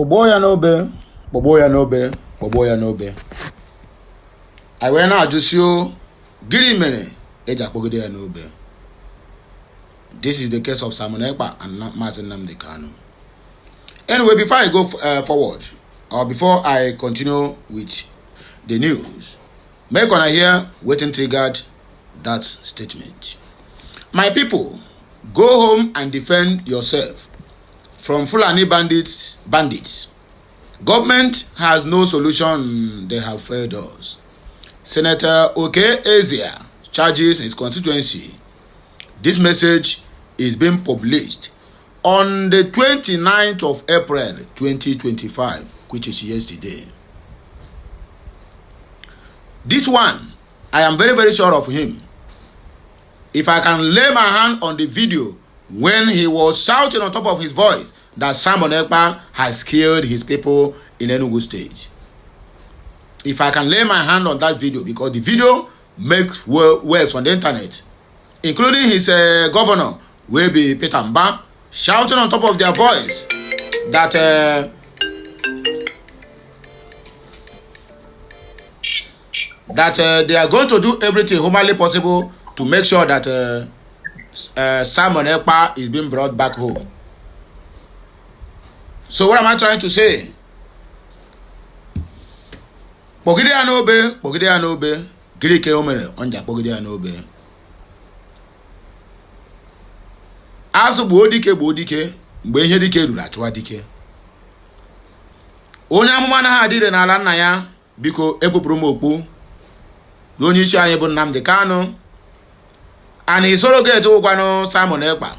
Boboya no be, boboya no be, boboya no be. I went out to show Giri Mene, Eja Pogede no be. This is the case of Śimøñ Ekpá and Mazi Nnamdi Kanu. Anyway, before I go forward, or before I continue with the news, make on hear waiting triggered that statement. My people, go home and defend yourself from Fulani bandits. Government has no solution. They have failed us. Senator Okey charges his constituency. This message is being published on the 29th of April 2025, which is yesterday. This one, I am very, very sure of him. If I can lay my hand on the video when he was shouting on top of his voice that Śimøñ Ekpá has killed his people in Eñugû state. If I can lay my hand on that video, because the video makes waves on the internet, including his governor, will be Peter Mba, shouting on top of their voice that they are going to do everything humanly possible to make sure that Śimøñ Ekpá is being brought back home. So what am I trying to say? Pogide anobe, Giri ke omere onja pogide anobe. Azụ gbuo dike mgbe ihe dike ruru achụwa dike. Onye amụma na ha adịrị n'ala nna ya, biko ekpupụrụ m okpu onye isi anyị bụ Nnamdi Kanu. And his surrogate ụkwanụ Śimøñ Ekpá.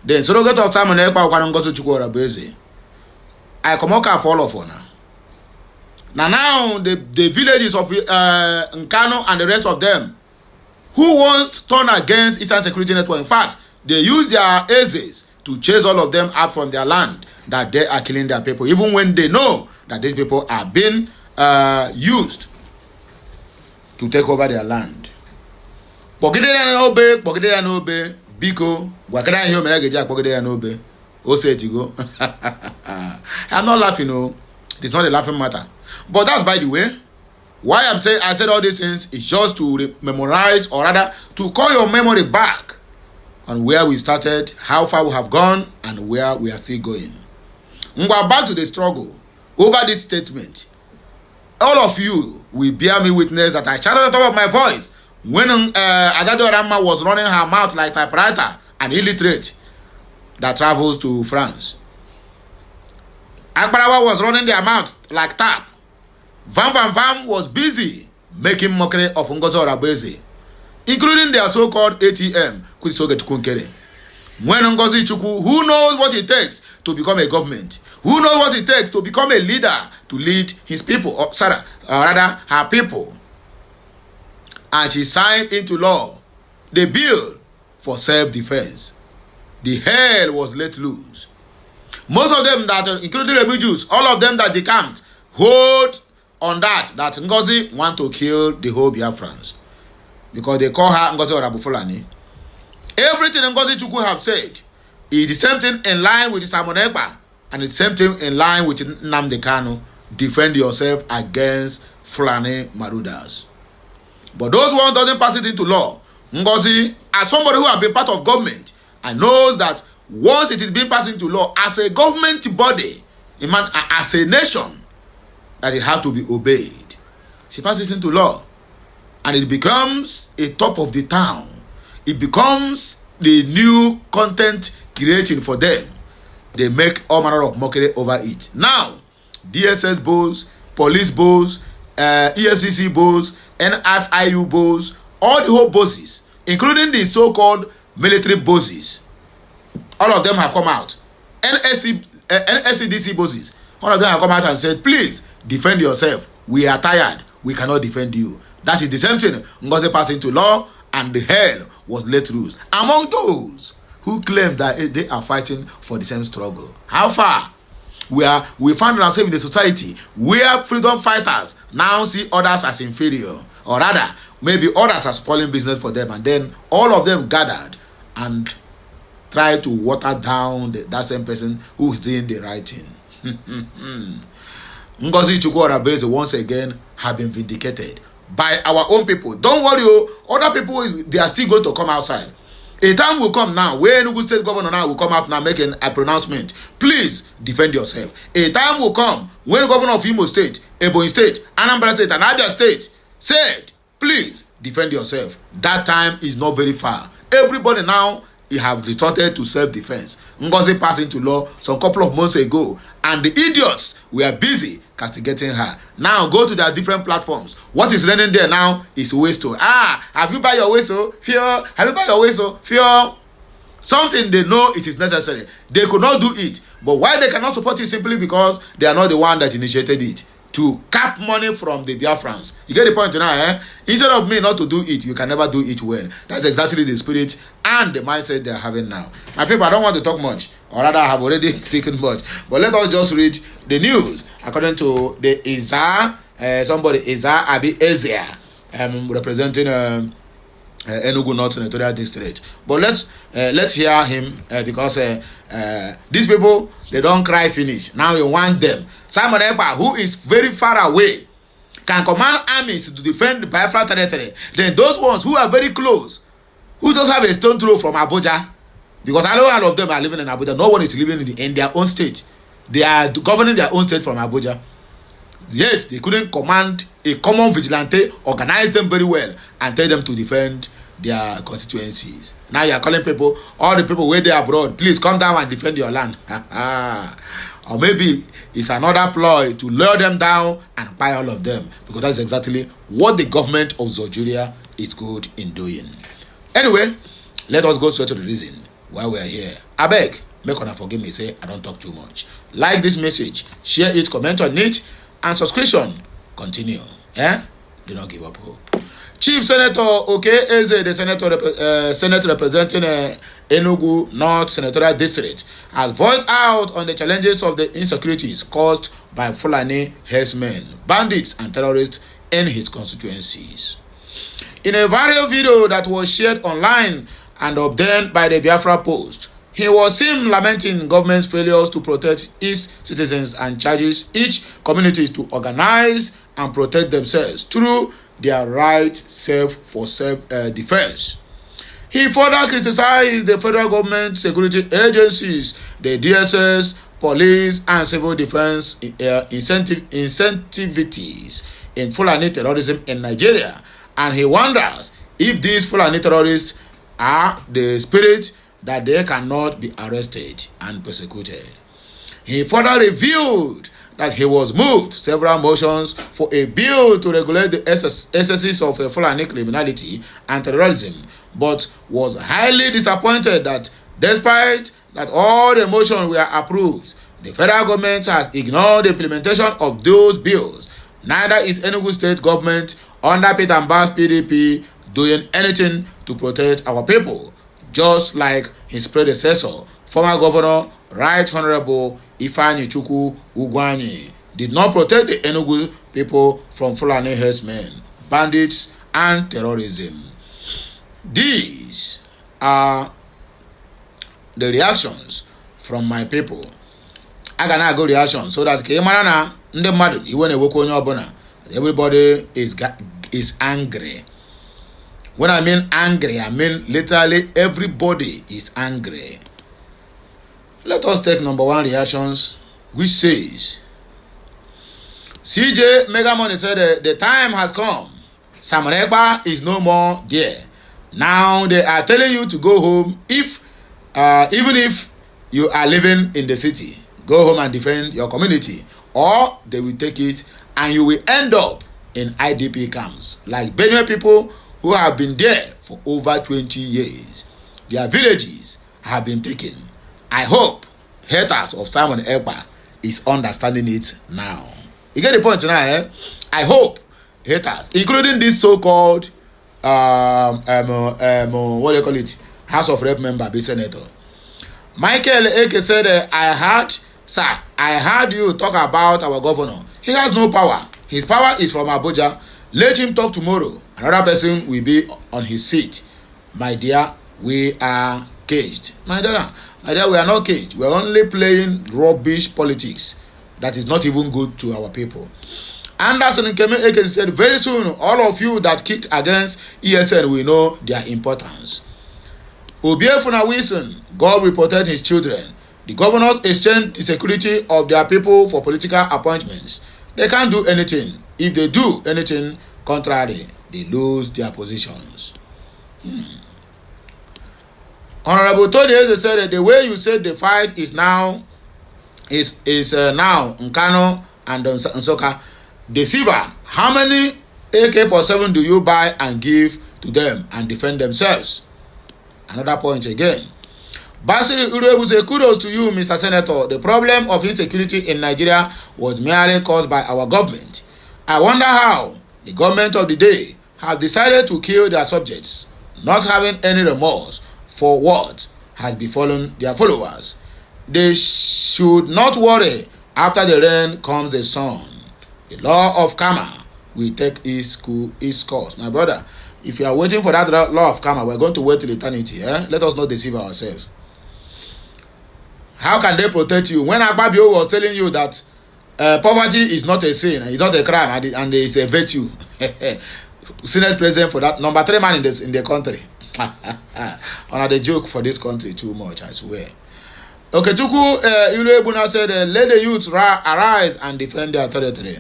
The surrogate of Śimøñ Ekpá ụkwanụ Ngozi Chukwuorabueze. I come out for all of you now. Now the villages of Nkanu and the rest of them who once turned against Eastern Security Network, in fact, they use their asses to chase all of them out from their land, that they are killing their people, even when they know that these people are being used to take over their land. Pogide ya n'obe, biko, gwakada ihe omere geji akpogide ya n'obe. Osetigo. I'm not laughing, no. It's not a laughing matter. But that's by the way. Why I said all these things is just to memorize, or rather to call your memory back on where we started, how far we have gone, and where we are still going. Ngwa, back to the struggle over this statement. All of you will bear me witness that I shouted at the top of my voice when Adado Rama was running her mouth like typewriter, an illiterate that travels to France. Akbarawa was running their mouth like tap. Vam was busy making mockery of Ngozi Orabueze, including their so-called ATM, when Ngozi Chukwu, who knows what it takes to become a government, who knows what it takes to become a leader, to lead his people, or rather her people. And she signed into law the bill for self-defense. The hell was let loose. Most of them that, including the Jews, all of them that decamped, hold on that Ngozi want to kill the whole Biafrans. Because they call her Ngozi Orabufulani. Everything Ngozi Chukwu have said is the same thing in line with Śimøñ Ekpá, and the same thing in line with Nnamdi Kanu. Defend yourself against Fulani marauders. But those ones doesn't pass it into law. Ngozi, as somebody who has been part of government, and knows that once it is being passed into law as a government body, as a nation, that it has to be obeyed. She passes into law, and it becomes a top of the town. It becomes the new content creating for them. They make all manner of mockery over it. Now, DSS bows, police bows, EFCC bows, NFIU bows, all the whole bosses, including the so-called military bosses, all of them have come out. NSCDC bosses, all of them have come out and said, please defend yourself. We are tired. We cannot defend you. That is the same thing. Ngozi passed into law, and the hell was let loose among those who claim that they are fighting for the same struggle. How far? We find ourselves in a society where freedom fighters now see others as inferior, or rather, maybe others are spoiling business for them, and then all of them gathered and try to water down that same person who is doing the right thing. Ngozi Chukwuorabeze once again have been vindicated by our own people. Don't worry, other people they are still going to come outside. A time will come now where Enugu State Governor now will come out now making a pronouncement. Please defend yourself. A time will come when the Governor of Imo State, Ebonyi State, Anambra State, and Abia State said, please defend yourself. That time is not very far. Everybody now have resorted to self-defense. Ngozi passed into law some couple of months ago, and the idiots were busy castigating her. Now go to their different platforms. What is running there now is whistle. Have you buy your whistle? Fear. Have you buy your whistle? Fear. Something they know it is necessary. They could not do it. But why they cannot support it? Simply because they are not the one that initiated it. To cap money from the Biafrans. You get the point now, eh? Instead of me not to do it, you can never do it well. That's exactly the spirit and the mindset they are having now. My people, I don't want to talk much, or rather I have already spoken much. But let us just read the news. According to the Izar, somebody, Izar Abi Ezia, representing Enugu North Senatorial District. But let's hear him because these people, they don't cry finish. Now we want them. Simon Ekpá, who is very far away, can command armies to defend the Biafra territory. Then those ones who are very close, who just have a stone throw from Abuja, because I know all of them are living in Abuja. No one is living in their own state. They are governing their own state from Abuja. Yet they couldn't command a common vigilante, organize them very well, and tell them to defend their constituencies. Now you are calling people, all the people where they are abroad, please come down and defend your land. Or maybe it's another ploy to lure them down and buy all of them, because that's exactly what the government of Nigeria is good in doing. Anyway, let us go straight to the reason why we are here. I beg, make una forgive me, say I don't talk too much. Like this message, share it, comment on it, and subscription. Continue. Do not give up hope. Chief Senator Okey Eze, the Senate representing Enugu North Senatorial District, has voiced out on the challenges of the insecurities caused by Fulani herdsmen, bandits, and terrorists in his constituencies. In a viral video that was shared online and obtained by the Biafra Post, he was seen lamenting government's failures to protect its citizens and charges each community to organize and protect themselves through their right for self-defense. He further criticized the federal government security agencies, the DSS, police, and civil defense incentivities in Fulani terrorism in Nigeria, and he wonders if these Fulani terrorists are the spirit that they cannot be arrested and persecuted. He further revealed that he was moved several motions for a bill to regulate the excesses of Fulani criminality and terrorism, but was highly disappointed that despite that all the motions were approved, the federal government has ignored the implementation of those bills. Neither is Enugu State government under Peter Mbah's PDP doing anything to protect our people, just like his predecessor, former Governor Right Honorable Ifeanyi Ugwuanyi, did not protect the Enugu people from Fulani herdsmen, bandits, and terrorism. These are the reactions from my people. I can go reaction so that everybody is angry. When I mean angry, I mean literally everybody is angry. Let us take number one reactions, which says, CJ Megamoney said the time has come. Simon Ekpá is no more there. Now they are telling you to go home even if you are living in the city. Go home and defend your community, or they will take it and you will end up in IDP camps like Benue people who have been there for over 20 years. Their villages have been taken. I hope haters of Simon Ekpá is understanding it now. You get the point now, eh? I hope haters, including this so-called what do you call it, House of Rep member, be senator. Michael Eke said, I heard you talk about our governor. He has no power. His power is from Abuja. Let him talk tomorrow. Another person will be on his seat. My dear, we are caged. My dear, we are not caged. We are only playing rubbish politics. that is not even good to our people. Anderson Ekpá said, very soon, all of you that kicked against ESN will know their importance. Obiefuna Wilson, God will protect his children. The governors exchange the security of their people for political appointments. They can't do anything. If they do anything contrary, they lose their positions. Honorable Tony Eze said that the way you said the fight is now now Nkano and Nsoka. Deceiver, how many AK-47 do you buy and give to them and defend themselves? Another point again. Basiri Urebu say, kudos to you, Mr. Senator. The problem of insecurity in Nigeria was merely caused by our government. I wonder how the government of the day have decided to kill their subjects, not having any remorse for what has befallen their followers. They should not worry. After the rain comes the sun. The law of karma will take its course. My brother, if you are waiting for that law of karma, we're going to wait till eternity. Let us not deceive ourselves. How can they protect you? When Akpabio was telling you that poverty is not a sin, it's not a crime, and it's a virtue. Senate president for that, number 3 man in the country. Honor the joke for this country too much, I swear. Okay, Tuku Iluebuna said, let the youths arise and defend their territory.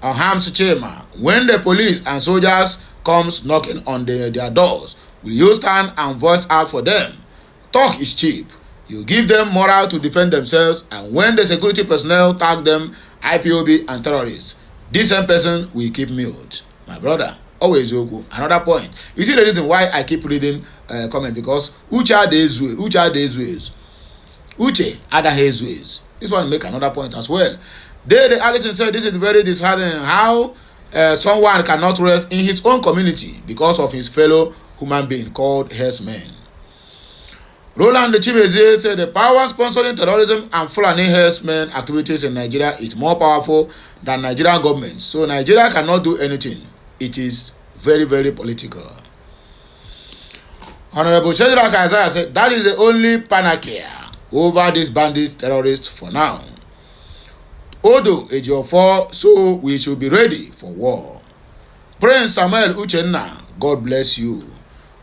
Hams Chema, when the police and soldiers comes knocking on their doors, will you stand and voice out for them? Talk is cheap. You give them morale to defend themselves, and when the security personnel tag them IPOB and terrorists, this same person will keep mute. My brother, always Yoku. Another point. You see the reason why I keep reading comment, because Uche Ada Hezways. This one make another point as well. The Allison said this is very disheartening how someone cannot rest in his own community because of his fellow human being called herdsmen. Roland Chibeze said the power sponsoring terrorism and Fulani herdsmen activities in Nigeria is more powerful than Nigerian government. So Nigeria cannot do anything. It is very, very political. Honorable Shedrack Isaiah said that is the only panacea over these bandits terrorists for now. Odo Ejiofor, so we should be ready for war. Prince Samuel Uchenna, God bless you.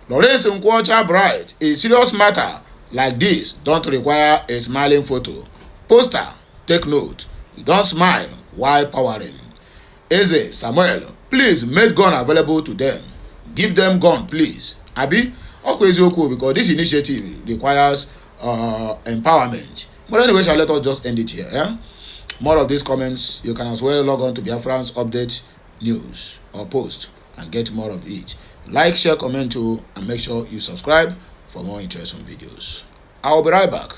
Lawrence Nkwocha Bright, a serious matter like this don't require a smiling photo. Poster, take note. You don't smile while powering. Eze Samuel, please make gun available to them. Give them gun, please. Abi, okay, because this initiative requires empowerment. But anyway, let us just end it here. More of these comments, you can as well log on to Biafran's update news or post and get more of it. Like, share, comment too, and make sure you subscribe for more interesting videos. I will be right back.